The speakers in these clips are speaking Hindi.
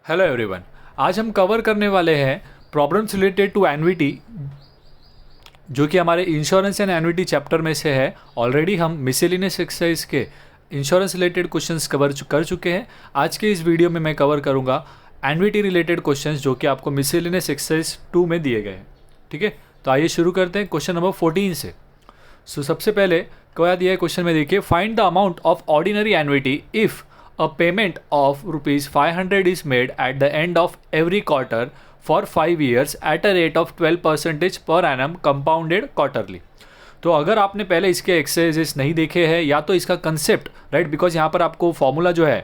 Hello everyone. आज हम कवर करने वाले हैं प्रॉब्लम्स रिलेटेड टू एन्युटी, जो कि हमारे इंश्योरेंस एंड एन्युटी चैप्टर में से है। ऑलरेडी हम मिसेलिनियस एक्सरसाइज के इंश्योरेंस रिलेटेड क्वेश्चंस कर चुके हैं। आज के इस वीडियो में मैं कवर करूंगा एन्युटी रिलेटेड क्वेश्चंस जो कि आपको मिसेलिनियस एक्सरसाइज 2 में दिए गए हैं। ठीक है, तो आइए शुरू करते हैं क्वेश्चन नंबर 14 से। सबसे पहले क्या दिया है क्वेश्चन में, देखिए, find the amount of ordinary annuity if a payment of rupees 500 is made at the end of every quarter for 5 years at a rate of 12% per annum compounded quarterly। तो अगर आपने पहले इसके एक्सरसाइजेस नहीं देखे हैं या तो इसका कंसेप्ट, राइट, बिकॉज यहाँ पर आपको फॉर्मूला जो है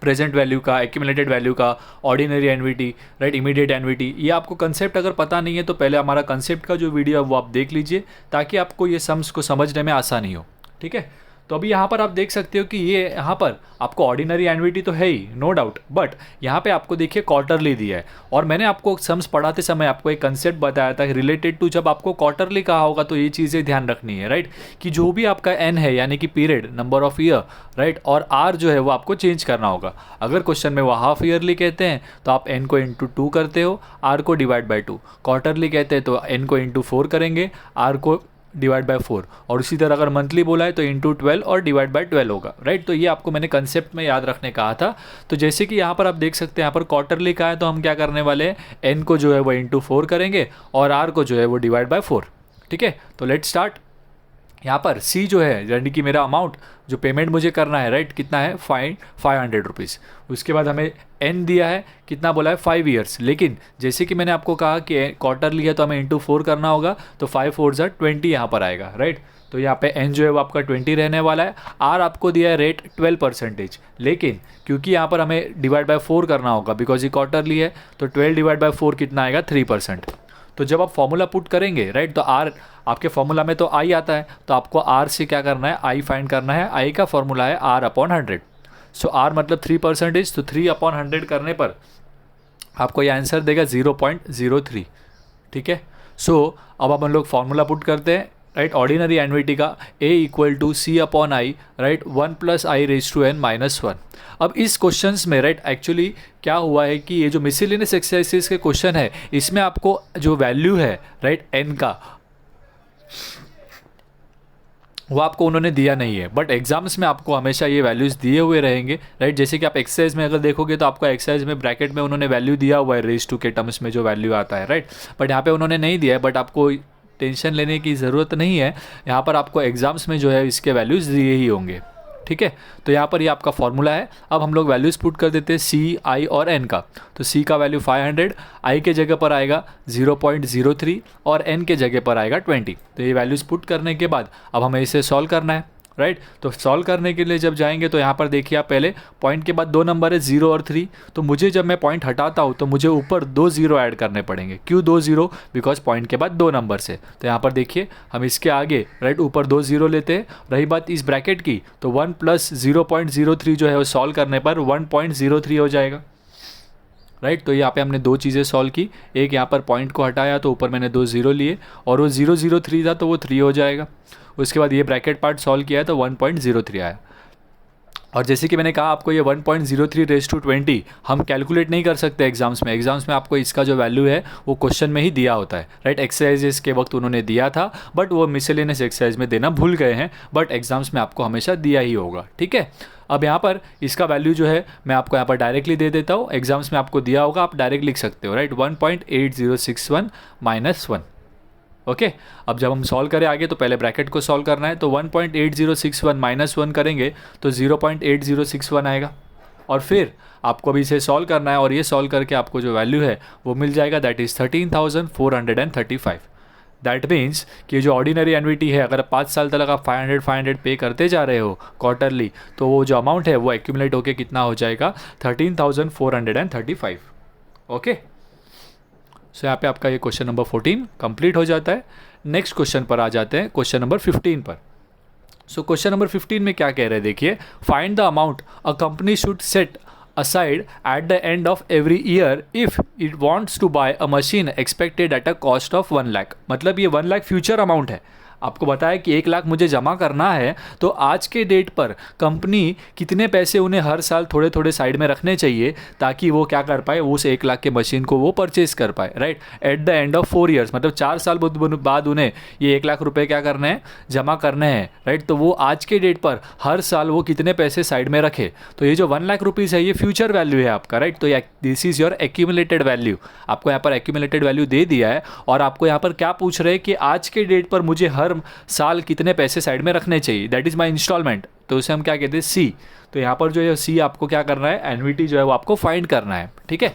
प्रेजेंट वैल्यू का, एक्यूमुलेटेड वैल्यू का, ordinary annuity, right, immediate annuity, ये आपको कंसेप्ट अगर पता नहीं है तो पहले हमारा कंसेप्ट का जो वीडियो है वो आप देख लीजिए ताकि आपको ये सम्स को समझने में आसानी हो। ठीक है, तो अभी यहाँ पर आप देख सकते हो कि ये यहाँ पर आपको ऑर्डिनरी एन्युटी तो है ही, नो डाउट, बट यहाँ पे आपको देखिए क्वार्टरली दिया है। और मैंने आपको सम्स पढ़ाते समय आपको एक कंसेप्ट बताया था रिलेटेड टू, जब आपको क्वार्टरली कहा होगा तो ये चीज़ें ध्यान रखनी है, राइट, कि जो भी आपका एन है यानी कि period, number of year, right, और आर जो है वो आपको चेंज करना होगा। अगर क्वेश्चन में वो हाफ ईयरली कहते हैं तो आप एन को इंटू 2 करते हो, आर को डिवाइड बाई 2। क्वार्टरली कहते हैं तो एन को इंटू 4 करेंगे, आर को डिवाइड बाय 4, और इसी तरह अगर मंथली बोला है तो इंटू 12 और डिवाइड बाय 12 होगा, राइट। तो ये आपको मैंने कंसेप्ट में याद रखने कहा था। तो जैसे कि यहाँ पर आप देख सकते हैं, यहाँ पर क्वार्टरली का है तो हम क्या करने वाले हैं, एन को जो है वो इंटू 4 करेंगे और आर को जो है वो डिवाइड बाय 4। ठीक है, तो लेट स्टार्ट। यहाँ पर सी जो है यानी कि मेरा अमाउंट जो पेमेंट मुझे करना है, राइट, कितना है, 500 रुपीज़। उसके बाद हमें एन दिया है, कितना बोला है, 5 ईयर्स। लेकिन जैसे कि मैंने आपको कहा कि क्वार्टर लिया तो हमें इंटू 4 करना होगा, तो 5 4 ज़ा 20 यहाँ पर आएगा, राइट। तो यहाँ पे एन जो है वो आपका 20 रहने वाला है। आर आपको दिया है रेट 12%, लेकिन क्योंकि यहाँ पर हमें डिवाइड बाय 4 करना होगा बिकॉज ये क्वार्टरली है, तो 12 डिवाइड बाय 4 कितना आएगा, 3%। तो जब आप फॉर्मूला पुट करेंगे, राइट, तो आर आपके फॉर्मूला में तो आई आता है, तो आपको आर से क्या करना है, आई फाइंड करना है। आई का फॉर्मूला है आर अपॉन 100। सो आर मतलब 3%, तो 3 अपॉन 100 करने पर आपको ये आंसर देगा 0.03। ठीक है, सो अब हम लोग फॉर्मूला पुट करते हैं, राइट, ऑर्डिनरी एन्युटी का, A equal to C upon I, right, 1 plus I raise to N minus 1। अब इस क्वेश्चंस में, राइट, एक्चुअली क्या हुआ है कि ये जो मिसलिनियस एक्सरसाइजेस के क्वेश्चन है इसमें आपको जो वैल्यू है, राइट, एन का, वो आपको उन्होंने दिया नहीं है, बट एग्जाम्स में आपको हमेशा ये वैल्यूज़ दिए हुए रहेंगे, राइट। जैसे कि आप एक्सरसाइज में अगर देखोगे तो आपको एक्सरसाइज में ब्रैकेट में उन्होंने वैल्यू दिया हुआ है, रेज टू के टर्म्स में जो वैल्यू आता है, राइट, बट यहाँ पे उन्होंने नहीं दिया है। बट आपको टेंशन लेने की ज़रूरत नहीं है, यहाँ पर आपको एग्जाम्स में जो है इसके वैल्यूज़ दिए ही होंगे। ठीक है, तो यहाँ पर ये आपका फॉर्मूला है। अब हम लोग वैल्यूज़ पुट कर देते हैं सी, आई और एन का। तो सी का वैल्यू 500, आई के जगह पर आएगा 0.03 और एन के जगह पर आएगा 20। तो ये वैल्यूज़ पुट करने के बाद अब हमें इसे सॉल्व करना है, राइट। तो सॉल्व करने के लिए जब जाएंगे तो यहाँ पर देखिए, आप पहले पॉइंट के बाद 2 नंबर है 0 और 3, तो मुझे जब मैं पॉइंट हटाता हूँ तो मुझे ऊपर 2 0 ऐड करने पड़ेंगे। क्यों 2 0? बिकॉज पॉइंट के बाद 2 नंबर से। तो यहाँ पर देखिए हम इसके आगे, राइट, ऊपर 2 0 लेते हैं। रही बात इस ब्रैकेट की, तो 1 प्लस 0.03 जो है वो सॉल्व करने पर 1.03 हो जाएगा, राइट। तो यहाँ पे हमने 2 चीज़ें सॉल्व की, एक यहाँ पर पॉइंट को हटाया तो ऊपर मैंने 2 0 लिए और वो 003 था तो वो 3 हो जाएगा। उसके बाद ये ब्रैकेट पार्ट सॉल्व किया है तो 1.03 आया। और जैसे कि मैंने कहा आपको, ये 1.03 रेज टू 20 हम कैलकुलेट नहीं कर सकते एग्जाम्स में। एग्जाम्स में आपको इसका जो वैल्यू है वो क्वेश्चन में ही दिया होता है, राइट। एक्सरसाइजेस के वक्त उन्होंने दिया था बट वो मिसलेनियस एक्सरसाइज में देना भूल गए हैं, बट एग्जाम्स में आपको हमेशा दिया ही होगा। ठीक है, अब यहाँ पर इसका वैल्यू जो है मैं आपको यहाँ पर डायरेक्टली दे देता हूँ। एग्जाम्स में आपको दिया होगा, आप डायरेक्ट लिख सकते हो, राइट, 1.8061 माइनस 1। ओके, अब जब हम सॉल्व करें आगे तो पहले ब्रैकेट को सॉल्व करना है। तो 1.8061 माइनस 1 करेंगे तो 0.8061 आएगा। और फिर आपको अभी इसे सॉल्व करना है और ये सॉल्व करके आपको जो वैल्यू है वो मिल जाएगा, दैट इज़ 13,435। दैट मीन्स कि जो ऑर्डिनरी एन्युटी है, अगर 5 साल तक आप 500 पे करते जा रहे हो क्वार्टरली, तो वो जो अमाउंट है वो एक्यूमुलेट होकर कितना हो जाएगा, 13,435। ओके, सो यहाँ पे आपका ये क्वेश्चन नंबर 14 कंप्लीट हो जाता है। नेक्स्ट क्वेश्चन पर आ जाते हैं, क्वेश्चन नंबर 15 पर। सो क्वेश्चन नंबर 15 में क्या कह रहे हैं, देखिए, find the amount a company should set aside at the end of every year if it wants to buy a machine expected at a cost of 1 lakh। मतलब ये 1 लाख फ्यूचर अमाउंट है। आपको बताया कि 1 लाख मुझे जमा करना है, तो आज के डेट पर कंपनी कितने पैसे उन्हें हर साल थोड़े थोड़े साइड में रखने चाहिए ताकि वो क्या कर पाए, उस 1 लाख के मशीन को वो परचेज कर पाए, right. Eight the end of 4 years, मतलब 4 साल बाद उन्हें ये 1 लाख रुपए क्या करने हैं, जमा करने हैं, राइट। तो वो आज के डेट पर हर साल वो कितने पैसे साइड में रखे, तो ये जो 1 लाख रुपीज़ है ये फ्यूचर वैल्यू है आपका, राइट। तो this is your accumulated value, आपको यहाँ पर एक्यूमुलेटेड वैल्यू दे दिया है। और आपको यहाँ पर क्या पूछ रहे हैं कि आज के डेट पर मुझे हर साल कितने पैसे साइड में रखने चाहिए, दैट इज़ माई इंस्टॉलमेंट। तो उसे हम क्या कहते हैं, सी। तो यहाँ पर जो है सी आपको क्या करना है, एन्युटी जो है वो आपको फाइंड करना है, ठीक है,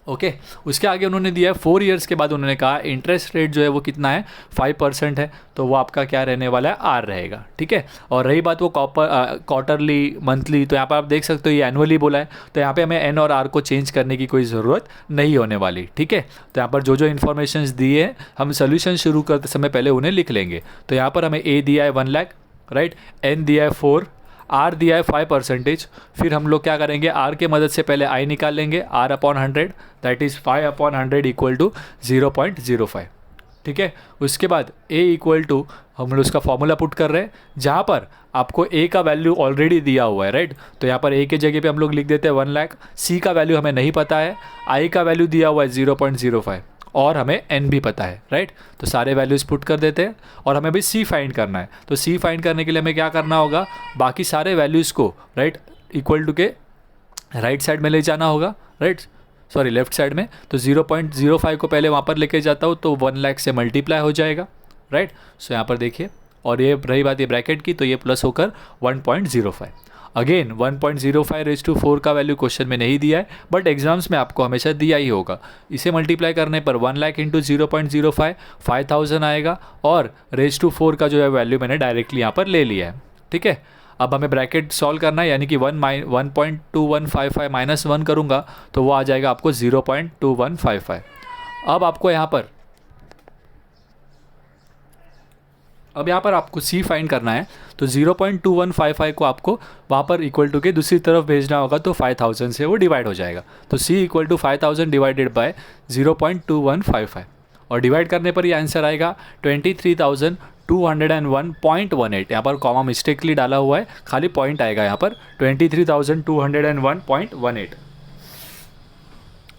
ओके। उसके आगे उन्होंने दिया है 4 ईयर्स के बाद उन्होंने कहा इंटरेस्ट रेट जो है वो कितना है, 5% है, तो वो आपका क्या रहने वाला है, आर रहेगा, ठीक है। और रही बात वो क्वार्टरली मंथली, तो यहाँ पर आप देख सकते हो ये एनुअली बोला है, तो यहाँ पे हमें एन और आर को चेंज करने की कोई ज़रूरत नहीं होने वाली, ठीक है। तो यहाँ पर जो जो इन्फॉर्मेशन दिए हैं हम सोल्यूशन शुरू करते समय पहले उन्हें लिख लेंगे। तो यहाँ पर हमें ए दिया है 1 लाख, राइट, एन दिया है 4, आर दिया है 5%। फिर हम लोग क्या करेंगे, आर के मदद से पहले आई निकाल लेंगे, r upon 100, that is 5/100 equal to 0.05, ठीक है। उसके बाद ए इक्वल टू हम लोग उसका फॉर्मूला पुट कर रहे हैं, जहाँ पर आपको ए का वैल्यू ऑलरेडी दिया हुआ है, राइट। तो यहाँ पर ए के जगह पे हम लोग लिख देते हैं 1 लाख, सी का वैल्यू हमें नहीं पता है, आई का वैल्यू दिया हुआ है 0.05 और हमें एन भी पता है, राइट। तो सारे वैल्यूज़ पुट कर देते हैं और हमें भी सी फाइंड करना है। तो सी फाइंड करने के लिए हमें क्या करना होगा, बाकी सारे वैल्यूज़ को, राइट, इक्वल टू के राइट साइड में ले जाना होगा, राइट, सॉरी लेफ्ट साइड में। तो 0.05 को पहले वहाँ पर लेके जाता हूँ तो 1 लाख से मल्टीप्लाई हो जाएगा, राइट। सो यहाँ पर देखिए, और ये रही बात ये ब्रैकेट की, तो ये प्लस होकर 1.05। अगेन 1.05/4 का वैल्यू क्वेश्चन में नहीं दिया है, बट एग्जाम्स में आपको हमेशा दिया ही होगा। इसे मल्टीप्लाई करने पर 1 लाख इंटू 0.05 5000 आएगा, और रेज़ टू 4 का जो है वैल्यू मैंने डायरेक्टली यहाँ पर ले लिया है, ठीक है। अब हमें ब्रैकेट सॉल्व करना है, यानी कि 1.2155 माइनस 1 करूँगा तो वो आ जाएगा आपको 0.2155। अब यहाँ पर आपको सी फाइंड करना है, तो 0.2155 को आपको वहाँ पर इक्वल टू के दूसरी तरफ भेजना होगा, तो 5000 से वो डिवाइड हो जाएगा। तो सी इक्वल टू 5000 डिवाइडेड बाय 0.2155, और डिवाइड करने पर ये आंसर आएगा 23,201.18। यहाँ पर कॉमा मिस्टेकली डाला हुआ है, खाली पॉइंट आएगा यहाँ पर 23,201.18,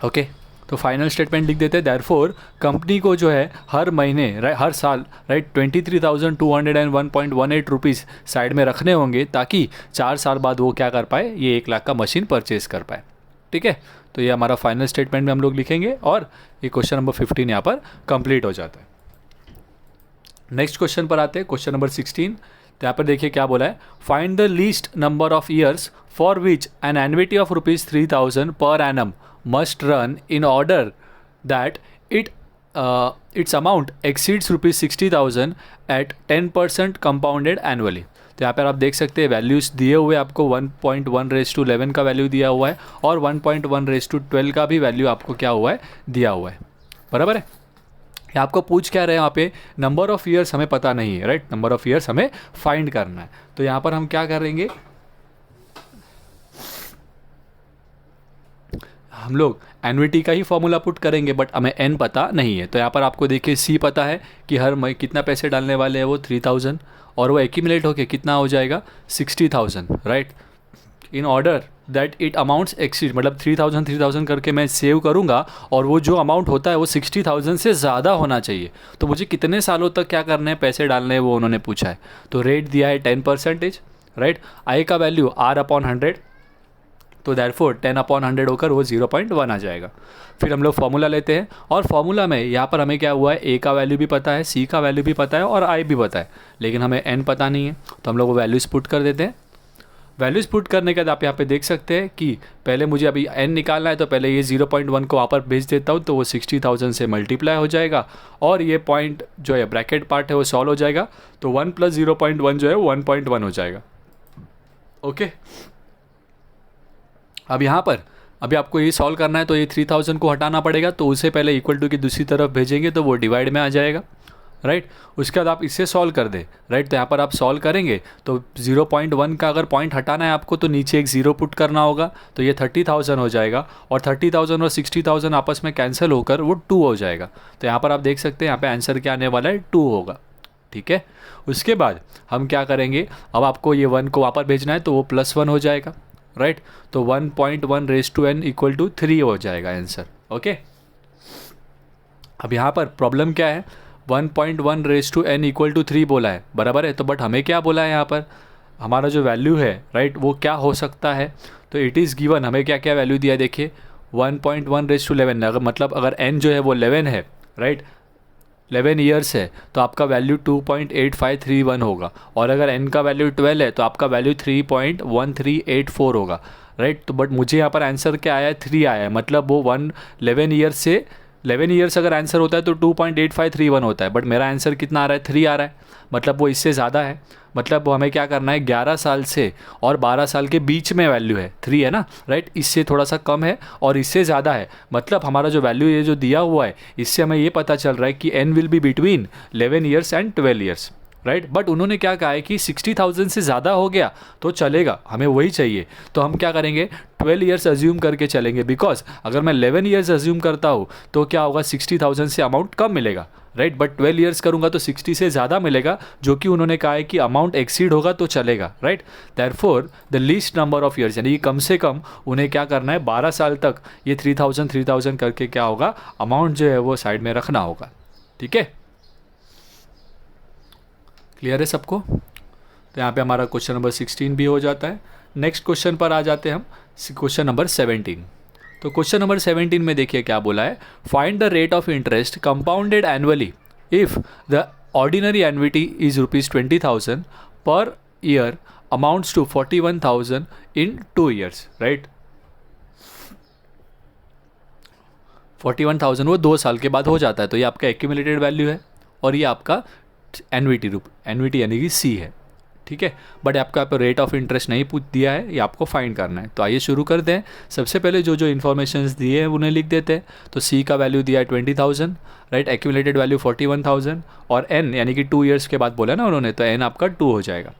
ओके। तो फाइनल स्टेटमेंट लिख देते हैं, देयरफॉर कंपनी को जो है हर महीने हर साल, राइट, 23,201.18 रुपीज़ साइड में रखने होंगे ताकि 4 साल बाद वो क्या कर पाए, ये 1 लाख का मशीन परचेज कर पाए, ठीक है। तो ये हमारा फाइनल स्टेटमेंट में हम लोग लिखेंगे और ये क्वेश्चन नंबर 15 यहाँ पर कंप्लीट हो जाता है। नेक्स्ट क्वेश्चन पर आते हैं, क्वेश्चन नंबर 16। तो यहाँ पर देखिए क्या बोला है, find the least number of years for which N annuity of ₹3,000 per annum must run in order that its amount exceeds ₹60,000 at 10% compounded annually। तो यहाँ पर आप देख सकते हैं वैल्यूज़ दिए हुए आपको 1.1/11 का वैल्यू दिया हुआ है और 1.1/12 का भी वैल्यू आपको क्या हुआ है, दिया हुआ है, बराबर है। ये आपको पूछ क्या रहे हैं यहाँ पे, नंबर ऑफ़ ईयर्स हमें पता नहीं है, राइट, नंबर ऑफ़ ईयर्स हमें फाइंड करना है। तो यहाँ पर हम क्या करेंगे, हम लोग एन्युटी का ही फॉर्मूला पुट करेंगे, बट हमें एन पता नहीं है। तो यहाँ पर आपको देखिए सी पता है कि हर महीने कितना पैसे डालने वाले हैं, वो 3000, और वो एक्यूमुलेट होके कितना हो जाएगा, 60,000, right. In order that it amounts exceed, मतलब 3000 करके मैं सेव करूँगा और वो जो अमाउंट होता है वो 60,000 से ज़्यादा होना चाहिए। तो मुझे कितने सालों तक क्या करने हैं, पैसे डालने हैं, वो उन्होंने पूछा है। तो रेट दिया है 10%, राइट। आई का वैल्यू R/100, तो देयरफॉर 10/100 होकर वो 0.1 आ जाएगा। फिर हम लोग फॉर्मूला लेते हैं, और फॉर्मूला में यहाँ पर हमें क्या हुआ है, ए का वैल्यू भी पता है, सी का वैल्यू भी पता है और आई भी पता है, लेकिन हमें एन पता नहीं है। तो हम लोग वो वैल्यूज़ पुट कर देते हैं। वैल्यूज़ पुट करने के बाद आप यहाँ पे देख सकते हैं कि पहले मुझे अभी एन निकालना है, तो पहले ये 0.1 को वहाँ पर भेज देता हूँ, तो वो 60,000 से मल्टीप्लाई हो जाएगा, और ये पॉइंट जो है ब्रैकेट पार्ट है वो सॉल्व हो जाएगा। तो 1 + 0.1 जो है 1.1 हो जाएगा, ओके। अब यहाँ पर अभी आपको ये सॉल्व करना है, तो ये 3000 को हटाना पड़ेगा, तो उससे पहले इक्वल टू की दूसरी तरफ भेजेंगे तो वो डिवाइड में आ जाएगा, राइट। उसके बाद आप इसे सॉल्व कर दें, राइट। तो यहाँ पर आप सॉल्व करेंगे तो 0.1 का अगर पॉइंट हटाना है आपको, तो नीचे एक 0 पुट करना होगा, तो ये 30,000 हो जाएगा, और 30,000 और 60,000 आपस में कैंसिल होकर वो 2 हो जाएगा। तो यहाँ पर आप देख सकते हैं यहाँ पे आंसर क्या आने वाला है, 2 होगा, ठीक है। उसके बाद हम क्या करेंगे, अब आपको ये 1 को वापस भेजना है तो वो +1 हो जाएगा, राइट। तो 1.1 raise to n equal to 3 हो जाएगा आंसर, ओके। अब यहाँ पर प्रॉब्लम क्या है, 1.1 raise to n equal to 3 बोला है, बराबर है। तो बट हमें क्या बोला है यहाँ पर, हमारा जो वैल्यू है, राइट, वो क्या हो सकता है। तो इट इज़ गिवन, हमें क्या क्या वैल्यू दिया है देखिए, 1.1 रेज टू 11, अगर मतलब अगर n जो है वो 11 है, राइट, 11 ईयर्स है, तो आपका वैल्यू 2.8531 होगा। और अगर n का वैल्यू 12 है तो आपका वैल्यू 3.1384 होगा, राइट। तो बट मुझे यहाँ पर आंसर क्या आया है, 3 आया है, मतलब वो 11 ईयर्स से 11 ईयर्स अगर आंसर होता है तो 2.8531 होता है, बट मेरा आंसर कितना आ रहा है, 3 आ रहा है, मतलब वो इससे ज़्यादा है। मतलब वो हमें क्या करना है, 11 साल से और 12 साल के बीच में वैल्यू है, 3 है ना, राइट। इससे थोड़ा सा कम है और इससे ज़्यादा है, मतलब हमारा जो वैल्यू ये जो दिया हुआ है, इससे हमें ये पता चल रहा है कि n will be between 11 years and 12 years, right. But उन्होंने क्या कहा है कि 60,000 से ज़्यादा हो गया तो चलेगा, हमें वही चाहिए। तो हम क्या करेंगे, 12 ईयर्स अज्यूम करके चलेंगे, बिकॉज अगर मैं 11 ईयर्स अज्यूम करता हूँ तो क्या होगा, 60,000 से अमाउंट कम मिलेगा, राइट। बट 12 ईयर्स करूँगा तो 60 से ज़्यादा मिलेगा, जो कि उन्होंने कहा है कि अमाउंट एक्सीड होगा तो चलेगा, right. Therefore the least number of years, यानी कम से कम उन्हें क्या करना है, 12 साल तक ये 3000 करके क्या होगा, अमाउंट जो है वो साइड में रखना होगा, ठीक है। क्लियर है सबको। तो यहाँ पे हमारा क्वेश्चन नंबर 16 भी हो जाता है। नेक्स्ट क्वेश्चन पर आ जाते हैं हम, क्वेश्चन नंबर 17। तो क्वेश्चन नंबर 17 में देखिए क्या बोला है, find the rate of interest compounded annually if the ordinary annuity is ₹20,000 per year amounts to 41,000 in 2 years, right. 41,000 वो 2 साल के बाद हो जाता है, तो ये आपका एक्यूमुलेटेड वैल्यू है और ये आपका एन्युटी एन्युटी यानी कि सी है, ठीक है। बट आपका यहाँ पर रेट ऑफ इंटरेस्ट नहीं पूछ दिया है, ये आपको फाइंड करना है। तो आइए शुरू करते हैं। सबसे पहले जो जो इन्फॉर्मेशन दिए हैं उन्हें लिख देते हैं। तो सी का वैल्यू दिया है 20,000, राइट, एक्यूमुलेटेड वैल्यू 41,000 और एन यानी कि 2 ईयर्स के बाद बोला ना उन्होंने, तो एन आपका 2 हो जाएगा।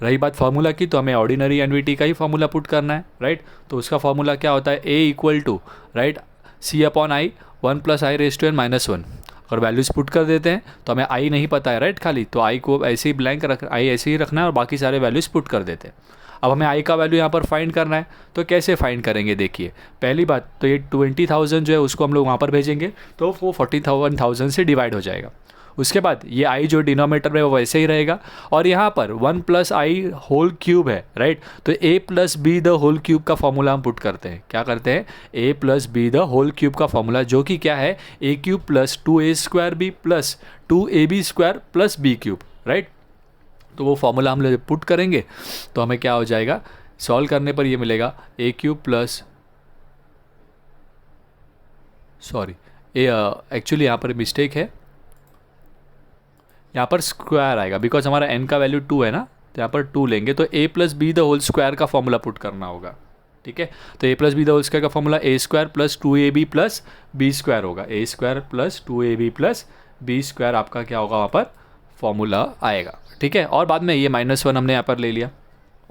रही बात फार्मूला की, तो हमें ऑर्डिनरी एन्युटी का ही फार्मूला पुट करना है, राइट। तो उसका फार्मूला क्या होता है, A equal to, right, C upon I 1 + i⁻⁻1। अगर वैल्यूज पुट कर देते हैं तो हमें आई नहीं पता है, राइट, खाली, तो आई को ऐसे ही ब्लैंक आई ऐसे ही रखना है और बाकी सारे वैल्यूज पुट कर देते हैं। अब हमें आई का वैल्यू यहाँ पर फाइंड करना है, तो कैसे फाइंड करेंगे देखिए। पहली बात तो ये 20,000 जो है उसको हम लोग वहाँ पर भेजेंगे तो वो 41,000 से डिवाइड हो जाएगा। उसके बाद ये आई जो डिनोमिनेटर में वो वैसे ही रहेगा और यहाँ पर 1 + i होल क्यूब है, राइट। तो a + b the whole cube का फॉर्मूला हम पुट करते हैं, क्या करते हैं, a + b the whole cube का फॉर्मूला, जो कि क्या है, a³ + 2a² + 2ab² + b³, right. तो वो फॉर्मूला हम लोग पुट करेंगे तो हमें क्या हो जाएगा, सॉल्व करने पर ये मिलेगा a³ सॉरी एक्चुअली यहाँ पर मिस्टेक है, यहाँ पर स्क्वायर आएगा बिकॉज हमारा n का वैल्यू 2 है ना, तो यहाँ पर 2 लेंगे तो a + b the whole square का फॉर्मूला पुट करना होगा, ठीक है। तो a + b the whole square का फॉर्मूला a² + 2ab + b² होगा, a² + 2ab + b² आपका क्या होगा वहाँ पर फॉर्मूला आएगा, ठीक है। और बाद में ये -1 हमने यहाँ पर ले लिया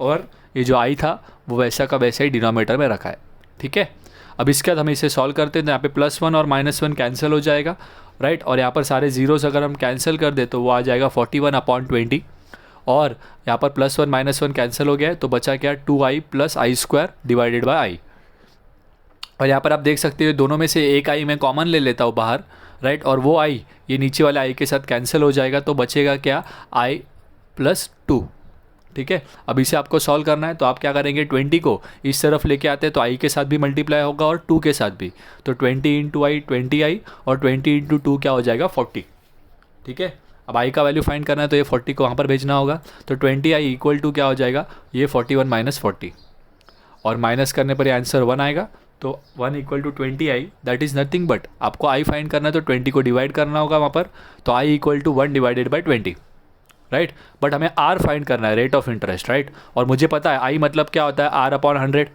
और ये जो i था वो वैसा का वैसा ही डिनोमिनेटर में रखा है, ठीक है। अब इसके बाद हम इसे सॉल्व करते हैं तो यहाँ पे +1 और -1 कैंसिल हो जाएगा, राइट। और यहाँ पर सारे जीरोस अगर हम कैंसिल कर दे तो वो आ जाएगा 41/20 और यहाँ पर +1 -1 कैंसिल हो गया है तो बचा क्या, 2i + i² divided by i। और यहाँ पर आप देख सकते हो दोनों में से एक i मैं कॉमन ले लेता हूँ बाहर, राइट, और वो i ये नीचे वाले i के साथ कैंसिल हो जाएगा तो बचेगा क्या, i + 2, ठीक है। अब इसे आपको सॉल्व करना है तो आप क्या करेंगे, 20 को इस तरफ लेके आते हैं तो i के साथ भी मल्टीप्लाई होगा और 2 के साथ भी, तो 20 × i 20i और 20 × 2 क्या हो जाएगा 40, ठीक है। अब i का वैल्यू फाइंड करना है तो ये 40 को वहाँ पर भेजना होगा, तो 20i इक्वल टू क्या हो जाएगा, ये 41 - 40 और माइनस करने पर ये आंसर 1 आएगा। तो 1 = 20i that is nothing but आपको i फाइंड करना है तो 20 को डिवाइड करना होगा वहाँ पर, तो i = 1 divided by 20, right. But हमें r फाइंड करना है, रेट ऑफ इंटरेस्ट, राइट। और मुझे पता है i मतलब क्या होता है, r/100,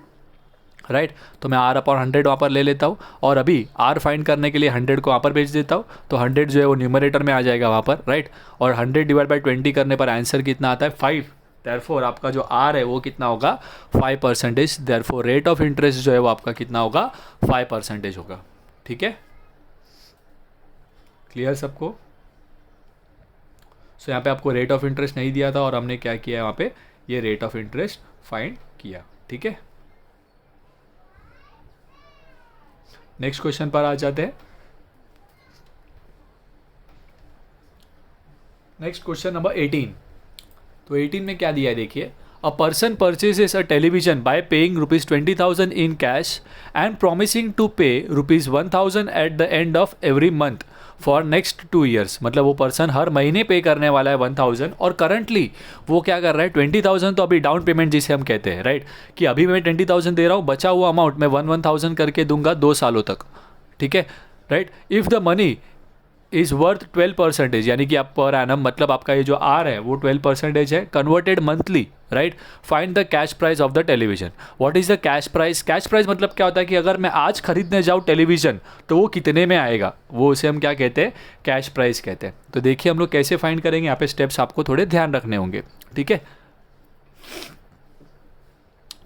राइट। तो मैं r/100 वहाँ पर ले लेता हूँ और अभी r फाइंड करने के लिए 100 को वहाँ पर भेज देता हूँ, तो 100 जो है वो न्यूमरेटर में आ जाएगा वहाँ पर, राइट। और 100 डिवाइड बाई 20 करने पर आंसर कितना आता है, 5। देयरफॉर आपका जो r है वो कितना होगा, 5%। देयरफॉर रेट ऑफ इंटरेस्ट जो है वो आपका कितना होगा, 5% होगा, ठीक है। क्लियर सबको। सो यहाँ पे आपको रेट ऑफ इंटरेस्ट नहीं दिया था और हमने क्या किया वहाँ पे, ये रेट ऑफ इंटरेस्ट फाइंड किया। ठीक है, नेक्स्ट क्वेश्चन पर आ जाते हैं। Next question number 18। तो 18 में क्या दिया है देखिए, a person purchases a television by paying ₹20,000 in cash and promising to pay ₹1,000 at the end of every month for next 2 years। मतलब वो पर्सन हर महीने पे करने वाला है 1,000 और करंटली वो क्या कर रहा है 20,000, तो अभी डाउन पेमेंट जिसे हम कहते हैं, राइट, कि अभी मैं 20,000 दे रहा हूँ, बचा हुआ अमाउंट मैं 1,000 करके दूंगा 2 सालों तक। ठीक है, right. If the money is worth 12%, यानी कि आप पर एनम, मतलब आपका ये जो आर है वो 12% है, converted monthly, right. Find the cash price of the television. What is the cash price? Cash price मतलब क्या होता है कि अगर मैं आज खरीदने जाऊँ टेलीविजन तो वो कितने में आएगा, वो उसे हम क्या कहते हैं, कैश प्राइस कहते हैं। तो देखिए हम लोग कैसे फाइंड करेंगे, यहाँ पे स्टेप्स आपको थोड़े ध्यान रखने होंगे। ठीक है,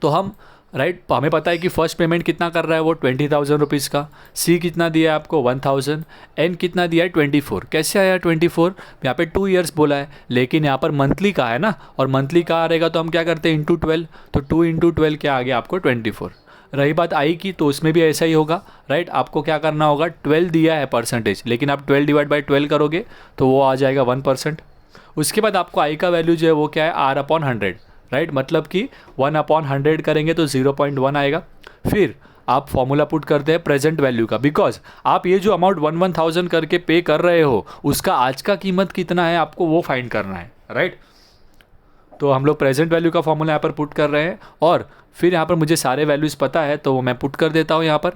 तो हम राइट हमें पता है कि फर्स्ट पेमेंट कितना कर रहा है वो 20,000 रुपीज़ का, सी कितना दिया है आपको 1,000, एन कितना दिया है 24। कैसे आया 24? यहाँ पे 2 years बोला है, लेकिन यहाँ पर मंथली का है ना, और मंथली का आ रहेगा तो हम क्या करते हैं इंटू 12, तो 2 × 12 क्या आ गया आपको 24। रही बात आई की, तो उसमें भी ऐसा ही होगा, राइट। आपको क्या करना होगा, 12 दिया है परसेंटेज, लेकिन आप 12 / 12 करोगे तो वो आ जाएगा 1%। उसके बाद आपको आई का वैल्यू जो है वो क्या है R/100, राइट, मतलब कि 1/100 करेंगे तो 0.1 आएगा। फिर आप फॉर्मूला पुट करते हैं प्रेजेंट वैल्यू का, बिकॉज आप ये जो अमाउंट 1,000 करके पे कर रहे हो उसका आज का कीमत कितना है आपको वो फाइंड करना है, राइट। तो हम लोग प्रेजेंट वैल्यू का फॉर्मूला यहाँ पर पुट कर रहे हैं और फिर यहाँ पर मुझे सारे वैल्यूज़ पता है तो वो मैं पुट कर देता हूँ यहाँ पर।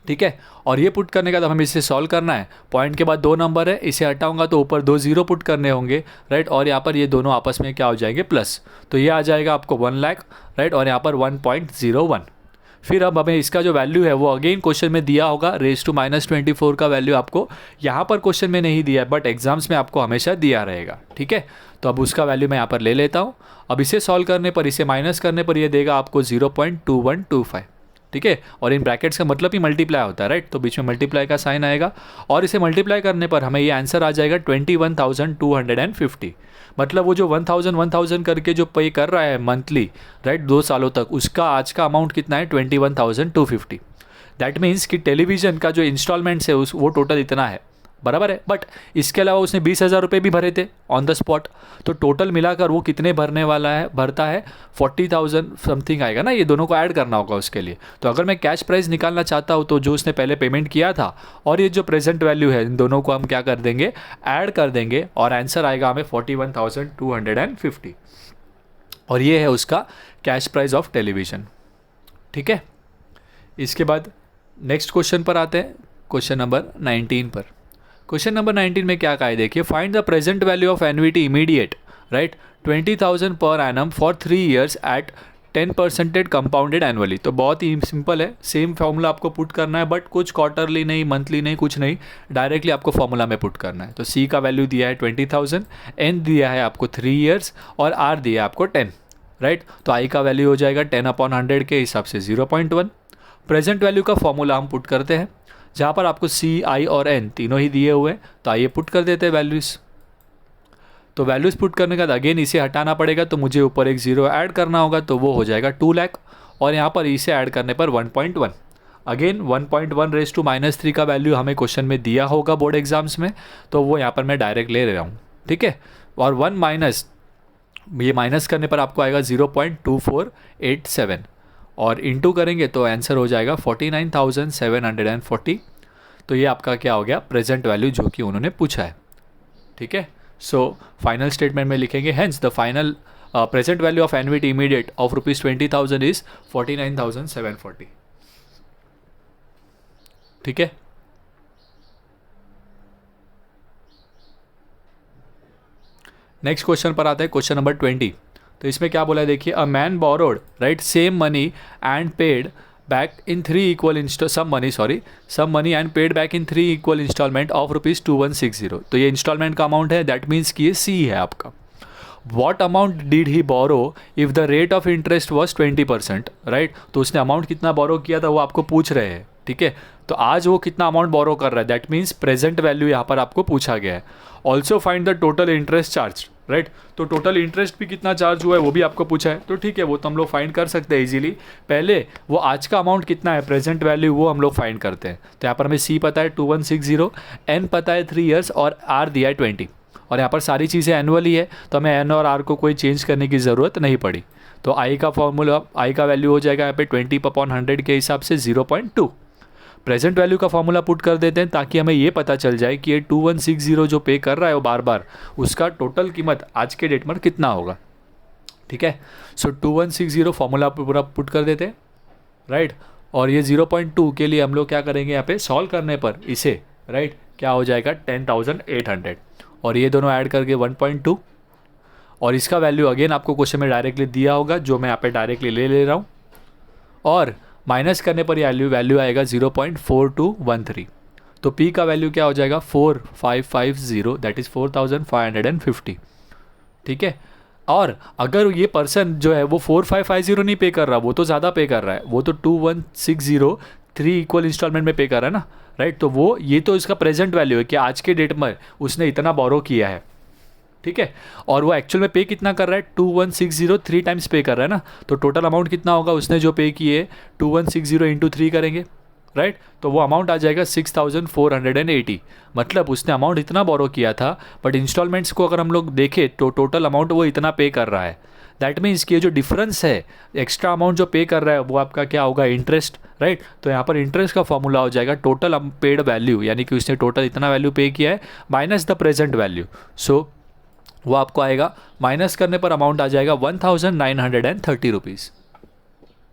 ठीक है, और ये पुट करने का तो हमें इसे सॉल्व करना है। पॉइंट के बाद 2 नंबर है, इसे हटाऊंगा तो ऊपर 2 0 पुट करने होंगे, राइट, और यहाँ पर ये दोनों आपस में क्या हो जाएंगे प्लस, तो ये आ जाएगा आपको 1 लाख, राइट, और यहाँ पर 1.01। फिर अब हमें इसका जो वैल्यू है वो अगेन क्वेश्चन में दिया होगा, रेज़ टू -24 का वैल्यू आपको यहाँ पर क्वेश्चन में नहीं दिया है, बट एग्जाम्स में आपको हमेशा दिया रहेगा। ठीक है, तो अब उसका वैल्यू मैं यहाँ पर ले लेता हूँ। अब इसे सॉल्व करने पर, इसे माइनस करने पर ये देगा आपको 0.2125। ठीक है, और इन ब्रैकेट्स का मतलब ही मल्टीप्लाई होता है, राइट, तो बीच में मल्टीप्लाई का साइन आएगा और इसे मल्टीप्लाई करने पर हमें ये आंसर आ जाएगा 21,250। मतलब वो जो 1,000 करके जो पे कर रहा है मंथली, राइट, 2 सालों तक, उसका आज का अमाउंट कितना है 21,250। दैट मीन्स कि टेलीविज़न का जो इंस्टॉलमेंट्स है वो टोटल इतना है, बराबर है। बट इसके अलावा उसने 20,000 रुपये भी भरे थे ऑन द स्पॉट, तो टोटल मिलाकर वो कितने भरने वाला है, भरता है 40,000 समथिंग आएगा ना, ये दोनों को ऐड करना होगा उसके लिए। तो अगर मैं कैश प्राइस निकालना चाहता हूँ तो जो उसने पहले पेमेंट किया था और ये जो प्रेजेंट वैल्यू है, इन दोनों को हम क्या कर देंगे, ऐड कर देंगे और आंसर आएगा हमें 41,250, और ये है उसका कैश प्राइस ऑफ टेलीविज़न। ठीक है, इसके बाद नेक्स्ट क्वेश्चन पर आते हैं, क्वेश्चन नंबर 19 पर। क्वेश्चन नंबर 19 में क्या कहा है देखिए, find the present value of annuity immediate, right, 20,000 per annum for 3 years at 10% compounded annually. तो बहुत ही सिंपल है, सेम फॉर्मूला आपको पुट करना है, बट कुछ क्वार्टरली नहीं, मंथली नहीं, कुछ नहीं, डायरेक्टली आपको फॉर्मूला में पुट करना है। तो सी का वैल्यू दिया है 20,000, एन दिया है आपको 3 years और आर दिया है आपको 10, राइट। तो आई का वैल्यू हो जाएगा 10/100 के हिसाब से 0.1। प्रेजेंट वैल्यू का फॉर्मूला हम पुट करते हैं, जहाँ पर आपको सी, आई और एन तीनों ही दिए हुए हैं, तो आइए पुट कर देते हैं वैल्यूज़। तो वैल्यूज़ पुट करने के बाद अगेन इसे हटाना पड़ेगा, तो मुझे ऊपर एक 0 ऐड करना होगा, तो वो हो जाएगा 2 लाख, और यहाँ पर इसे ऐड करने पर 1.1। अगेन 1.1 रेज़ टू -3 का वैल्यू हमें क्वेश्चन में दिया होगा बोर्ड एग्जाम्स में, तो वो यहाँ पर मैं डायरेक्ट ले रहा हूँ। ठीक है, और 1 माइनस, ये माइनस करने पर आपको आएगा 0.2487, और इंटू करेंगे तो आंसर हो जाएगा 49,740। तो ये आपका क्या हो गया, प्रेजेंट वैल्यू जो कि उन्होंने पूछा है। ठीक है, सो फाइनल स्टेटमेंट में लिखेंगे, hence the final present value of annuity immediate of ₹20,000 is 49,740। ठीक है, नेक्स्ट क्वेश्चन पर आता है, क्वेश्चन नंबर 20। तो इसमें क्या बोला है देखिए, a man borrowed, right, same money and paid back in 3 equal sum money and paid back in 3 equal instalment of ₹2160। तो ये इंस्टॉलमेंट का अमाउंट है, दैट मीन्स कि ये सी है आपका। What amount did he borrow if the rate of interest was 20%, right. तो उसने अमाउंट कितना बोरो किया था वो आपको पूछ रहे हैं, ठीक है, तो आज वो कितना अमाउंट बोरो कर रहा है, दैट मीन्स प्रेजेंट वैल्यू यहाँ पर आपको पूछा गया है। Also find the total interest charge, right, तो टोटल इंटरेस्ट भी कितना चार्ज हुआ है वो भी आपको पूछा है, तो ठीक है वो तो हम लोग फाइंड कर सकते हैं इजीली। पहले वो आज का अमाउंट कितना है, प्रेजेंट वैल्यू, वो हम लोग फाइंड करते हैं। तो यहाँ पर हमें सी पता है 2160, एन पता है 3 ईयर्स और आर दिया है 20, और यहाँ पर सारी चीज़ें एनुअल ही है, तो हमें एन और आर को कोई चेंज करने की ज़रूरत नहीं पड़ी। तो आई का फॉर्मूला, आई का वैल्यू हो जाएगा यहाँ पे 20/100 के हिसाब से 0.2। प्रेजेंट वैल्यू का फॉर्मूला पुट कर देते हैं ताकि हमें ये पता चल जाए कि ये 2160 जो पे कर रहा है वो बार बार, उसका टोटल कीमत आज के डेट में कितना होगा। ठीक है, सो 2160 फॉर्मूला पूरा पुट कर देते हैं, राइट, और ये 0.2 के लिए हम लोग क्या करेंगे, यहाँ पे सॉल्व करने पर इसे, राइट, क्या हो जाएगा 10,800, और ये दोनों ऐड करके 1.2, और इसका वैल्यू अगेन आपको क्वेश्चन में डायरेक्टली दिया होगा, जो मैं यहाँ पे डायरेक्टली ले रहा हूँ, और माइनस करने पर ये वैल्यू आएगा 0.4213। तो P का वैल्यू क्या हो जाएगा 4550, दैट इज़ 4550। ठीक है, और अगर ये पर्सन जो है वो 4550 नहीं पे कर रहा, वो तो ज़्यादा पे कर रहा है, वो तो 2160 3 इक्वल इंस्टॉलमेंट में पे कर रहा है ना, राइट, तो वो ये तो इसका प्रेजेंट वैल्यू है कि आज के डेट में उसने इतना बोरो किया है। ठीक है, और वो एक्चुअल में पे कितना कर रहा है, 2160 3 टाइम्स पे कर रहा है ना, तो टोटल अमाउंट कितना होगा उसने जो पे किए, 2160 इंटू 3 करेंगे, राइट, तो वो अमाउंट आ जाएगा 6480। मतलब उसने अमाउंट इतना बोरो किया था, बट इंस्टॉलमेंट्स को अगर हम लोग देखें तो टोटल अमाउंट वो इतना पे कर रहा है। दैट मीन्स कि ये जो डिफरेंस है, एक्स्ट्रा अमाउंट जो पे कर रहा है वो आपका क्या होगा, इंटरेस्ट, राइट, तो यहाँ पर इंटरेस्ट का फॉर्मूला हो जाएगा टोटल पेड वैल्यू, यानी कि उसने टोटल इतना वैल्यू पे किया है माइनस द प्रेजेंट वैल्यू। सो वो आपको आएगा, माइनस करने पर अमाउंट आ जाएगा 1930 रुपीज़।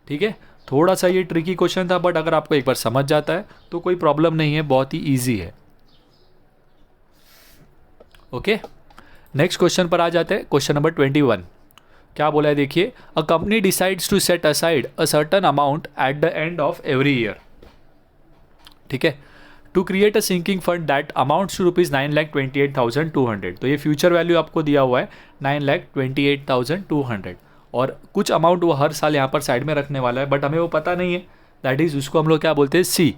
ठीक है, थोड़ा सा ये ट्रिकी क्वेश्चन था, बट अगर आपको एक बार समझ जाता है तो कोई प्रॉब्लम नहीं है, बहुत ही ईजी है। ओके, नेक्स्ट क्वेश्चन पर आ जाते हैं, क्वेश्चन नंबर 21। क्या बोला है देखिए, a company decides to set aside a certain amount at the end of every year. ठीक है, to create a sinking fund that amounts to rupees 9,28,200। तो ये फ्यूचर वैल्यू आपको दिया हुआ है 9,28,200, और कुछ अमाउंट वो हर साल यहाँ पर साइड में रखने वाला है, बट हमें वो पता नहीं है, दैट इज़ उसको हम लोग क्या बोलते हैं, सी।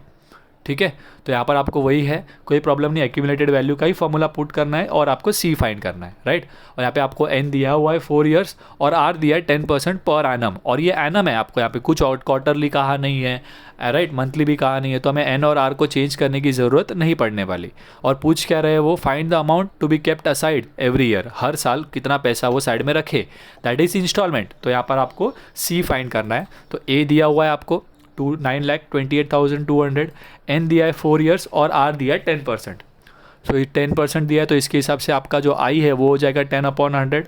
ठीक है, तो यहाँ पर आपको वही है, कोई प्रॉब्लम नहीं, एक्यूमुलेटेड वैल्यू का ही फॉर्मूला पुट करना है और आपको सी फाइंड करना है, राइट, और यहाँ पे आपको एन दिया हुआ है 4 ईयर्स और आर दिया है 10% पर एनम, और ये एनम है, आपको यहाँ पे कुछ और क्वार्टरली कहा नहीं है, राइट, मंथली भी कहा नहीं है, तो हमें एन और आर को चेंज करने की ज़रूरत नहीं पड़ने वाली। और पूछ क्या रहे हैं वो, find the amount to be kept aside every year, हर साल कितना पैसा वो साइड में रखे, दैट इज़ इंस्टॉलमेंट। तो यहाँ पर आपको सी फाइंड करना है, तो ए दिया हुआ है आपको 9,28,200, एन दिया है 4 ईयर्स और आर दिया है 10%। सो ये 10% दिया है, तो इसके हिसाब से आपका जो आई है वो हो जाएगा 10/100,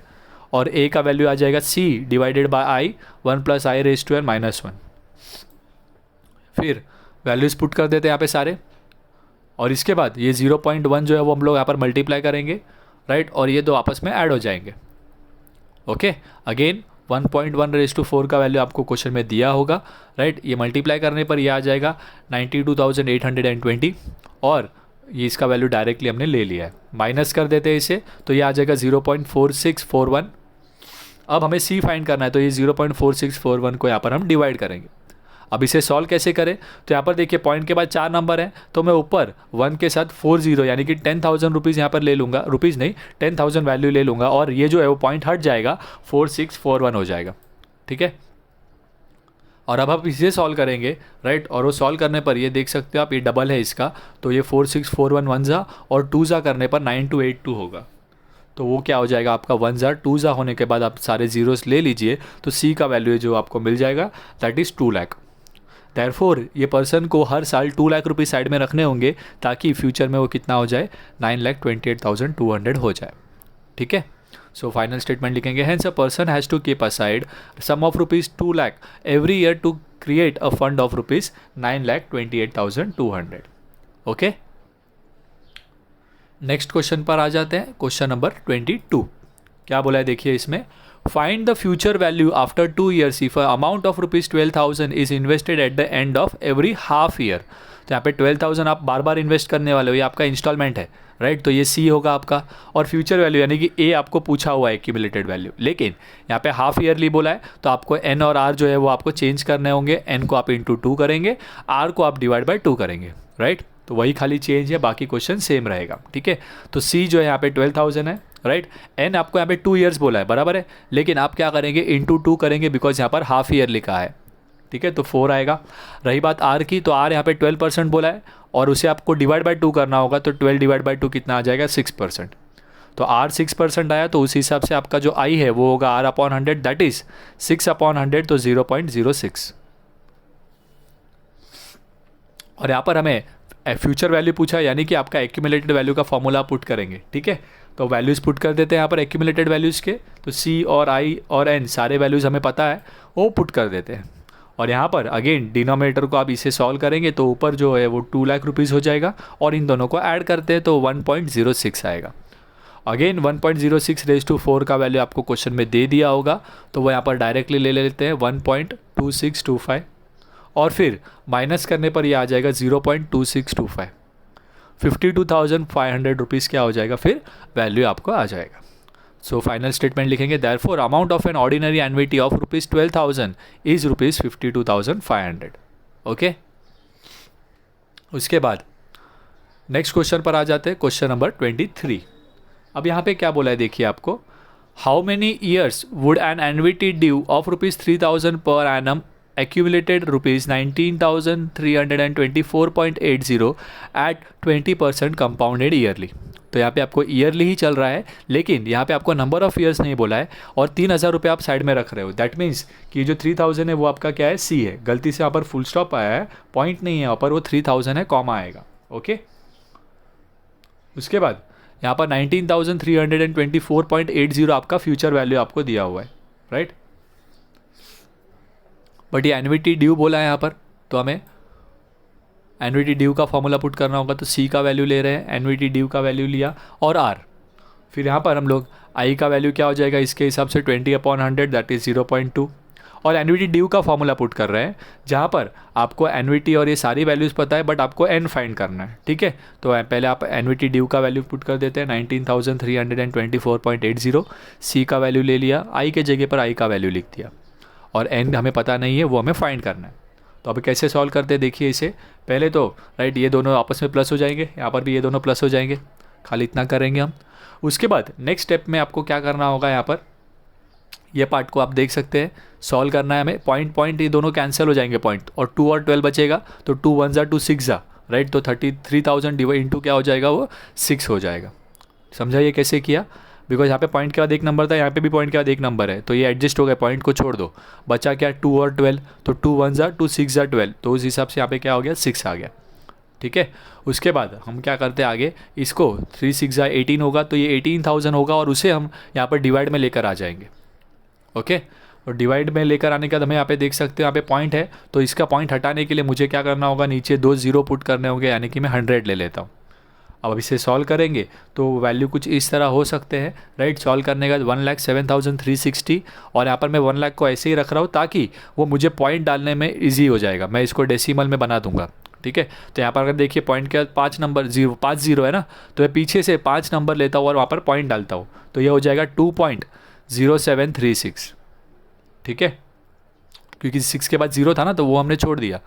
और ए का वैल्यू आ जाएगा C divided by I, 1 + i⁻⁻1। फिर वैल्यूज़ पुट कर देते हैं यहाँ पे सारे, और इसके बाद ये 0.1 जो है वो हम लोग यहाँ पर मल्टीप्लाई करेंगे, राइट, और ये दो आपस में ऐड हो जाएंगे। ओके, अगेन 1.1/4 का वैल्यू आपको क्वेश्चन में दिया होगा, राइट, ये मल्टीप्लाई करने पर ये आ जाएगा 92,820, और ये इसका वैल्यू डायरेक्टली हमने ले लिया है, माइनस कर देते हैं इसे, तो ये आ जाएगा 0.4641। अब हमें सी फाइंड करना है, तो ये 0.4641 को यहाँ पर हम डिवाइड करेंगे। अब इसे सॉल्व कैसे करें, तो यहाँ पर देखिए पॉइंट के बाद 4 नंबर हैं, तो मैं ऊपर 1 के साथ 40 यानी कि 10,000 रुपीज़ यहाँ पर ले लूँगा, रुपीज़ नहीं 10,000 वैल्यू ले लूँगा, और ये जो है वो पॉइंट हट जाएगा, 4641 हो जाएगा। ठीक है, और अब आप इसे सॉल्व करेंगे, राइट, और वो सॉल्व करने पर ये देख सकते हो आप, ये डबल है इसका, तो ये 4641 1 जा और 2 जा करने पर 9282 होगा। तो वो क्या हो जाएगा आपका 1 जा 2 जा होने के बाद आप सारे जीरोस ले लीजिए, तो सी का वैल्यू जो आपको मिल जाएगा दैट इज़ 2 लाख। देयरफॉर ये पर्सन को हर साल 2 लाख रुपये साइड में रखने होंगे, ताकि फ्यूचर में वो कितना हो जाए, 9,28,200 हो जाए। ठीक है, सो फाइनल स्टेटमेंट लिखेंगे, hence a person has to keep aside sum of rupees 2 lakh every year to create a fund of rupees 9,28,200। Okay, next question पर आ जाते हैं, क्वेश्चन नंबर 22। क्या बोला है देखिए इसमें, find the future value after 2 years if amount of ₹12,000 is invested at the end of every half year. तो यहाँ पे 12,000 आप बार बार इन्वेस्ट करने वाले हो, ये आपका इंस्टॉलमेंट है, राइट। तो ये सी होगा आपका। और फ्यूचर वैल्यू यानी कि ए आपको पूछा हुआ है एक्यूमुलेटेड वैल्यू, लेकिन यहाँ पे हाफ ईयरली बोला है, तो आपको एन और आर जो है वो आपको चेंज करने होंगे। एन को आप इंटू 2 करेंगे, आर को आप डिवाइड बाई 2 करेंगे, राइट। तो वही खाली चेंज है, बाकी क्वेश्चन सेम रहेगा, ठीक है। तो सी जो है यहाँ पे 12,000 है, राइट। एन आपको यहाँ पे 2 years बोला है, बराबर है, लेकिन आप क्या करेंगे, इंटू 2 करेंगे, बिकॉज यहाँ पर हाफ ईयर लिखा है, ठीक है। तो 4 आएगा। रही बात आर की, तो आर यहाँ पे 12% बोला है और उसे आपको डिवाइड बाई 2 करना होगा, तो 12 डिवाइड बाई 2 कितना आ जाएगा, 6%। तो आर 6% आया, तो उस हिसाब से आपका जो आई है वो होगा आर अपॉन 100, दैट इज 6/100, तो 0.06। और यहाँ पर हमें फ्यूचर वैल्यू पूछा, यानी कि आपका एक्यूमुलेटेड वैल्यू का फॉर्मूला पुट करेंगे, ठीक है। तो वैल्यूज़ पुट कर देते हैं यहाँ पर एक्यूमुलेटेड वैल्यूज़ के। तो सी और आई और एन सारे वैल्यूज़ हमें पता है, वो पुट कर देते हैं। और यहाँ पर अगेन डिनोमिनेटर को आप इसे सॉल्व करेंगे, तो ऊपर जो है वो 2 लाख रुपीज़ हो जाएगा, और इन दोनों को ऐड करते हैं तो 1.06 आएगा। अगेन 1.06 का वैल्यू आपको क्वेश्चन में दे दिया होगा, तो वो यहाँ पर डायरेक्टली ले लेते हैं 1.2625, और फिर माइनस करने पर ये आ जाएगा 0.2625। 52,500 रुपीज़ क्या हो जाएगा, फिर वैल्यू आपको आ जाएगा। सो फाइनल स्टेटमेंट लिखेंगे, therefore amount of an ordinary annuity of ₹12,000 is ₹52,500। Okay, उसके बाद नेक्स्ट क्वेश्चन पर आ जाते हैं, क्वेश्चन नंबर 23। अब यहाँ पे क्या बोला है देखिए आपको, how many years would an annuity due of ₹3,000 per annum accumulated ₹19,324.80 at 20% compounded yearly। तो यहाँ पे आपको ईयरली ही चल रहा है, लेकिन यहाँ पे आपको नंबर ऑफ ईयर्स नहीं बोला है, और 3,000 रुपये आप साइड में रख रहे हो। दैट मीन्स कि जो 3,000 है वो आपका क्या है, सी है। गलती से यहाँ पर फुल स्टॉप आया है, पॉइंट नहीं है यहाँ पर, वो 3,000 है, कॉमा आएगा। ओके, उसके बाद यहाँ पर 19,324.80 आपका फ्यूचर वैल्यू आपको दिया हुआ है, राइट। बट ये एन्युइटी ड्यू बोला है यहाँ पर, तो हमें एन्युइटी ड्यू का फॉर्मूला पुट करना होगा। तो सी का वैल्यू ले रहे हैं, एन्युइटी ड्यू का वैल्यू लिया, और आर, फिर यहाँ पर हम लोग आई का वैल्यू क्या हो जाएगा इसके हिसाब से 20/100, दैट इज़ 0.2, और एन्युइटी ड्यू का फॉर्मूला पुट कर रहे हैं, जहाँ पर आपको एन्युइटी और ये सारी वैल्यूज़ पता है, बट आपको एन फाइंड करना है, ठीक है। तो पहले आप एन्युइटी ड्यू का वैल्यू पुट कर देते हैं 19,324.80, सी का वैल्यू ले लिया, आई के जगह पर आई का वैल्यू लिख दिया, और एन हमें पता नहीं है, वो हमें फाइंड करना है। तो अभी कैसे सॉल्व करते हैं देखिए इसे। पहले तो राइट ये दोनों आपस में प्लस हो जाएंगे, यहाँ पर भी ये दोनों प्लस हो जाएंगे, खाली इतना करेंगे हम। उसके बाद नेक्स्ट स्टेप में आपको क्या करना होगा, यहाँ पर ये पार्ट को आप देख सकते हैं, सॉल्व करना है हमें। पॉइंट ये दोनों कैंसिल हो जाएंगे पॉइंट, और 2 और 12 बचेगा, तो 2 1 2 6 राइट। तो 33,000 डिवाइड इंटू क्या हो जाएगा, वो 6 हो जाएगा। समझाइए कैसे किया, बिकॉज यहाँ पे पॉइंट के बाद एक नंबर था, यहाँ पे भी पॉइंट के बाद एक नंबर है, तो ये एडजस्ट हो गया, पॉइंट को छोड़ दो, बचा क्या 2 और 12, तो 2 1 2 6 12, तो उस हिसाब से यहाँ पे क्या हो गया 6 आ गया, ठीक है। उसके बाद हम क्या करते हैं आगे, इसको 3 6 18 होगा, तो ये 18,000 होगा, और उसे हम यहाँ पर डिवाइड में लेकर आ जाएंगे। ओके, और डिवाइड में लेकर आने के बाद हमें यहाँ पे देख सकते हो यहाँ पे पॉइंट है, तो इसका पॉइंट हटाने के लिए मुझे क्या करना होगा, नीचे 2 0 पुट करने होंगे, यानी कि मैं 100 ले लेता हूँ। अब इसे सॉल्व करेंगे तो वैल्यू कुछ इस तरह हो सकते हैं, राइट। सॉल्व करने के बाद 1,07,360, और यहाँ पर मैं 1 लाख को ऐसे ही रख रहा हूँ ताकि वो मुझे पॉइंट डालने में ईजी हो जाएगा, मैं इसको डेसिमल में बना दूंगा, ठीक है। तो यहाँ पर अगर देखिए पॉइंट के बाद 5 नंबर 5 0 है ना, तो मैं पीछे से 5 नंबर लेता हूँ और वहाँ पर पॉइंट डालता हूँ, तो ये हो जाएगा 2.0736, ठीक है। क्योंकि 6 के बाद 0 था ना, तो वो हमने छोड़ दिया,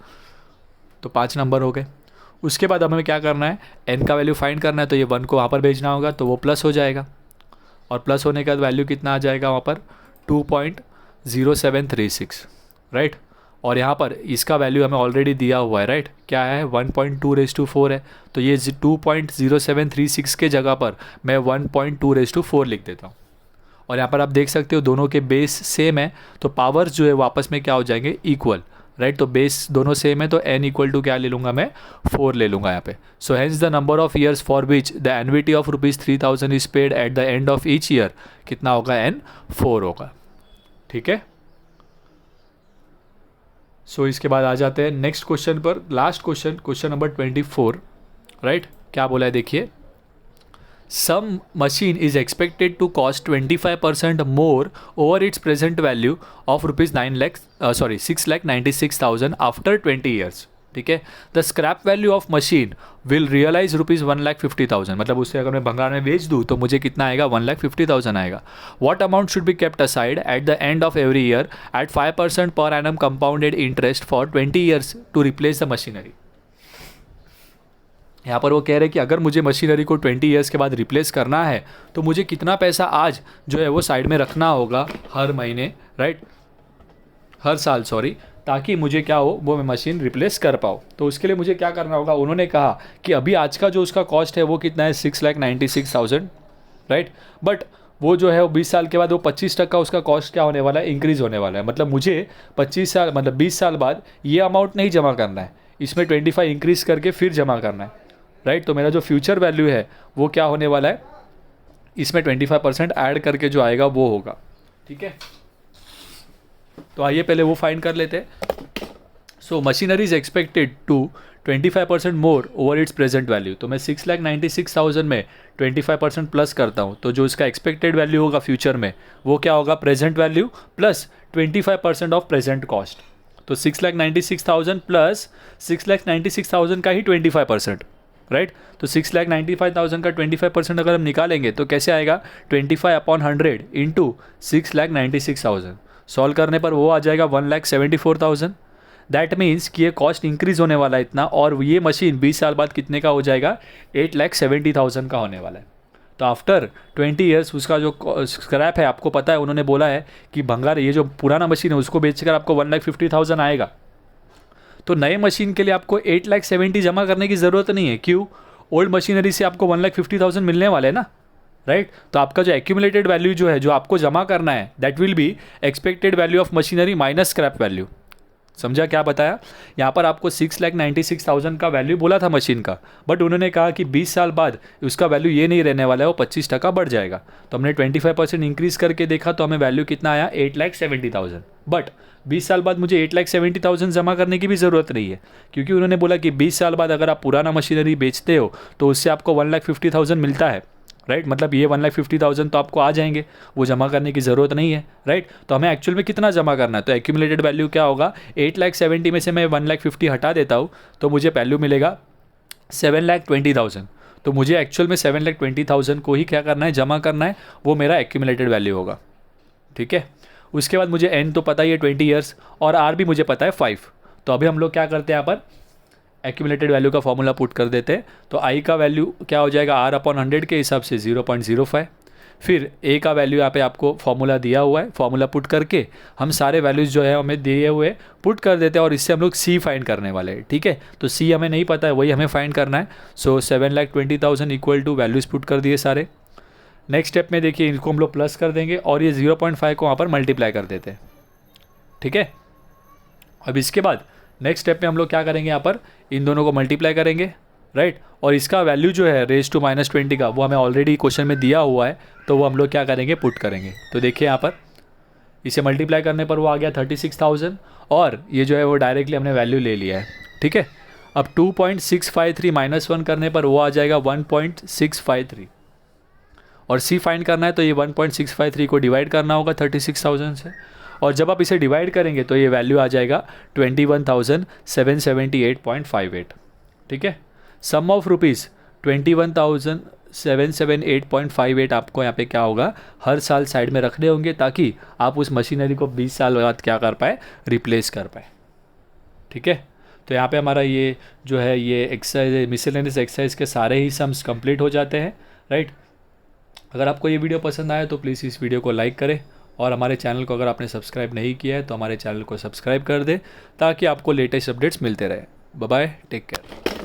तो 5 नंबर हो गए। उसके बाद हमें क्या करना है, n का वैल्यू फाइंड करना है, तो ये 1 को वहाँ पर भेजना होगा, तो वो प्लस हो जाएगा, और प्लस होने के बाद वैल्यू कितना आ जाएगा वहाँ पर 2.0736, राइट। और यहाँ पर इसका वैल्यू हमें ऑलरेडी दिया हुआ है, राइट। क्या है 1.2/4 है, तो ये 2.0736 के जगह पर मैं 1.2/4 लिख देता हूँ। और यहाँ पर आप देख सकते हो दोनों के बेस सेम है, तो पावर्स जो है वो आपस में क्या हो जाएंगे, इक्वल, राइट। तो बेस दोनों सेम है, तो n इक्वल टू क्या ले लूँगा मैं, 4 ले लूँगा यहाँ पे। So hence the number of years for which the annuity of ₹3,000 is paid eight the end of each year, कितना होगा, n 4 होगा, ठीक है। सो इसके बाद आ जाते हैं नेक्स्ट क्वेश्चन पर, last question, question number 24, right. क्या बोला है देखिए, some machine is expected to cost 25% more over its present value of rupees 6,96,000 after 20 years. ठीक है, the scrap value of machine will realise rupees 1,50,000, मतलब उससे अगर मैं भंगार में बेच दूँ तो मुझे कितना आएगा, 1,50,000 आएगा. What amount should be kept aside at the end of every year at 5% per annum compounded interest for 20 years to replace the machinery. यहाँ पर वो कह रहे हैं कि अगर मुझे मशीनरी को 20 ईयर्स के बाद रिप्लेस करना है तो मुझे कितना पैसा आज जो है वो साइड में रखना होगा हर महीने, राइट, हर साल, सॉरी, ताकि मुझे क्या हो, वो मैं मशीन रिप्लेस कर पाऊँ. तो उसके लिए मुझे क्या करना होगा, उन्होंने कहा कि अभी आज का जो उसका कॉस्ट है वो कितना है, 6,96,000, राइट. बट वो जो है वो 20 साल के बाद वो 25% उसका कॉस्ट क्या होने वाला है, इंक्रीज़ होने वाला है. मतलब मुझे 25 साल मतलब 20 साल बाद ये अमाउंट नहीं जमा करना है, इसमें 25 इंक्रीज़ करके फिर जमा करना है, राइट. तो मेरा जो फ्यूचर वैल्यू है वो क्या होने वाला है, इसमें 25% ऐड करके जो आएगा वो होगा. ठीक है, तो आइए पहले वो फाइंड कर लेते हैं. So machinery is expected to 25% more over its present value. तो मैं 6,96,000 में 25% प्लस करता हूँ, तो जो इसका एक्सपेक्टेड वैल्यू होगा फ्यूचर में वो क्या होगा, present value plus 25% of present cost. तो 6,96,000 प्लस 6,96,000 का ही 25%, राइट. तो 6,95,000 का 25% अगर हम निकालेंगे तो कैसे आएगा, 25/100 इंटू 6,96,000. सॉल्व करने पर वो आ जाएगा 1,74,000. दैट मीन्स कि ये कॉस्ट इंक्रीज़ होने वाला है इतना, और ये मशीन 20 साल बाद कितने का हो जाएगा, 8,70,000 का होने वाला है. तो आफ्टर 20 ईयर्स उसका जो स्क्रैप है, आपको पता है उन्होंने बोला है कि भंगार, ये जो पुराना मशीन है उसको बेचकर आपको 1,50,000 आएगा. तो नए मशीन के लिए आपको 8,70,000 जमा करने की ज़रूरत नहीं है. क्यों, ओल्ड मशीनरी से आपको 1,50,000 मिलने वाले हैं ना, राइट. तो आपका जो एक्यूमुलेटेड वैल्यू जो है, जो आपको जमा करना है, that will be expected value of machinery minus scrap value. समझा क्या बताया, यहाँ पर आपको 6,96,000 का वैल्यू बोला था मशीन का, बट उन्होंने कहा कि 20 साल बाद उसका वैल्यू ये नहीं रहने वाला है, वो 25% बढ़ जाएगा. तो हमने 25% इंक्रीज़ करके देखा तो हमें वैल्यू कितना आया, 8,70,000. बट 20 साल बाद मुझे 8,70,000 जमा करने की भी ज़रूरत नहीं है, क्योंकि उन्होंने बोला कि 20 साल बाद अगर आप पुराना मशीनरी बेचते हो तो उससे आपको 1,50,000 मिलता है, राइट. मतलब ये 1,50,000 तो आपको आ जाएंगे, वो जमा करने की ज़रूरत नहीं है, राइट. तो हमें एक्चुअल में कितना जमा करना है, तो एक्यूमुलेटेड वैल्यू क्या होगा, 8,70,000 में से मैं 1,50,000 हटा देता हूँ तो मुझे वैल्यू मिलेगा 7,20,000. तो मुझे एक्चुअल में 7,20,000 को ही क्या करना है, जमा करना है, वो मेरा एक्यूमुलेटेड वैल्यू होगा. ठीक है, उसके बाद मुझे एन तो पता ही है 20 ईयर्स, और आर भी मुझे पता है 5. तो अभी हम लोग क्या करते हैं, यहाँ पर एक्यूमुलेटेड वैल्यू का फॉर्मूला पुट कर देते हैं. तो आई का वैल्यू क्या हो जाएगा, R/100 के हिसाब से 0.05. फिर ए का वैल्यू यहाँ पे आपको फॉर्मूला दिया हुआ है, फॉर्मूला पुट करके हम सारे वैल्यूज़ जो है हमें दिए हुए पुट कर देते हैं, और इससे हम लोग सी फाइंड करने वाले हैं. ठीक है, तो सी हमें नहीं पता है, वही हमें फाइंड करना है. सो 7,20,000 इक्वल टू वैल्यूज़ पुट कर दिए सारे. नेक्स्ट स्टेप में देखिए, इनको हम लोग प्लस कर देंगे और ये 0.5 को वहाँ पर मल्टीप्लाई कर देते हैं. ठीक है, अब इसके बाद नेक्स्ट स्टेप में हम लोग क्या करेंगे, यहाँ पर इन दोनों को मल्टीप्लाई करेंगे, राइट. और इसका वैल्यू जो है रेज़ टू -20 का, वो हमें ऑलरेडी क्वेश्चन में दिया हुआ है, तो वो हम लोग क्या करेंगे, पुट करेंगे. तो देखिए यहाँ पर इसे मल्टीप्लाई करने पर वो आ गया 36,000, और ये जो है वो डायरेक्टली हमने वैल्यू ले लिया है. ठीक है, अब 2.653 -1 करने पर वो आ जाएगा 1.653, और सी फाइंड करना है तो ये 1.653 को डिवाइड करना होगा 36,000 से, और जब आप इसे डिवाइड करेंगे तो ये वैल्यू आ जाएगा 21,778.58. ठीक है, सम ऑफ रुपीज़ 21,778.58 आपको यहाँ पे क्या होगा, हर साल साइड में रखने होंगे, ताकि आप उस मशीनरी को 20 साल बाद क्या कर पाए, रिप्लेस कर पाए. ठीक है, तो यहाँ पे हमारा ये जो है ये एक्सरसाइज, मिसलेनियस एक्सरसाइज के सारे ही सम्स कंप्लीट हो जाते हैं, राइट. अगर आपको ये वीडियो पसंद आए तो प्लीज़ इस वीडियो को लाइक करें, और हमारे चैनल को अगर आपने सब्सक्राइब नहीं किया है तो हमारे चैनल को सब्सक्राइब कर दें, ताकि आपको लेटेस्ट अपडेट्स मिलते रहे. Bye bye, take care.